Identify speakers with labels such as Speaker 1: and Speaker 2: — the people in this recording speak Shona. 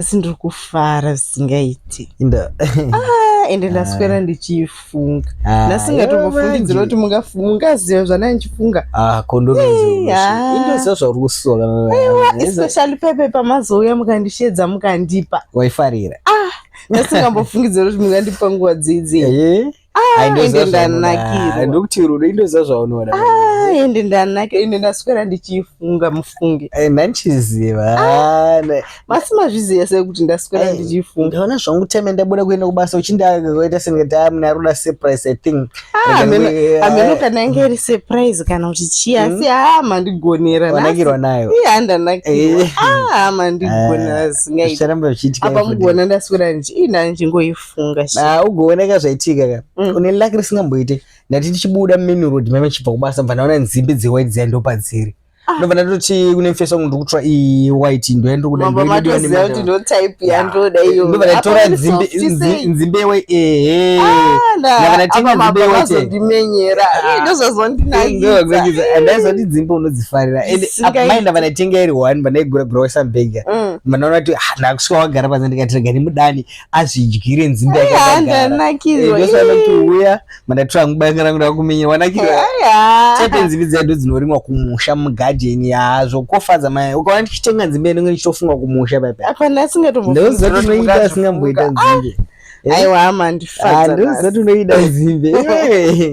Speaker 1: Sindiri kufara zvisingaiti. Ende ndaswera ndichifunga. Nasingatombofungidzira kuti mungaziva zvana ndichifunga.
Speaker 2: Kondonenzo. Inde zvarusoka.
Speaker 1: Especially pepe pamazouya mukandishedza mukandipa.
Speaker 2: Waifarira.
Speaker 1: Nasingambofungidzira kuti mungandipa nguva dzidzi. Ende ndanakirwa.
Speaker 2: Ndokuti rudo inde zvazvaonora.
Speaker 1: Ende ndanakirwa. Ende ndaswera ndichifunga mufunge.
Speaker 2: Nanchiziva.
Speaker 1: Masi mazviziva sei kuti ndaswera ndichifunga.
Speaker 2: Ndaona zvangu time ndabuda kuenda kubasa uchindaita sengati munaruda surprise I think.
Speaker 1: Ameno kana ingeri surprise kana kuti chia asi mandigonera.
Speaker 2: Wanakirwa nayo.
Speaker 1: Ndanakirwa. Mandigonera singaiti.
Speaker 2: Zvaramba zvichiitika.
Speaker 1: Apa mugona ndaswera ndichingoifunga.
Speaker 2: Ugooneka zvaitika ka. Une luck risingamboite. Ndati ndichibuda mumini road mama chibva kubasa mva naona nzimbe dzewhite dziandopa dziri. Ndobva ndatoti kune mfesa munhu ndikutsva white ndoenda kuda
Speaker 1: ndoida kuti ndo type yandoda iyo.
Speaker 2: Ndobva ndatora nzimbe ndakanatenga nzimbe white
Speaker 1: ndimenyera ndozvazondinakidza
Speaker 2: andazoti nzimbe unodzifarira ende mai ndabva ndatenga iri 1 bandaigura grocery bag manaona kuti ndakusvika wagara panze ndikati gari mudani azvidyire nzimbe
Speaker 1: yakandanakidzwa
Speaker 2: ndosana kuti uya mandatora ngubanga rangu ndakumenyera wanakirwa chete nzimbe dzado dzinorimwa kumusha mugadi zvokofadza mai ukaona ndichitenga nzimbe ndinge ndichitofunga kumusha paipa
Speaker 1: apa ndasingatombofunga
Speaker 2: ndozoti unoida asingamboita nzimbe
Speaker 1: aiwa mandifadza
Speaker 2: ndozoti unoida nzimbe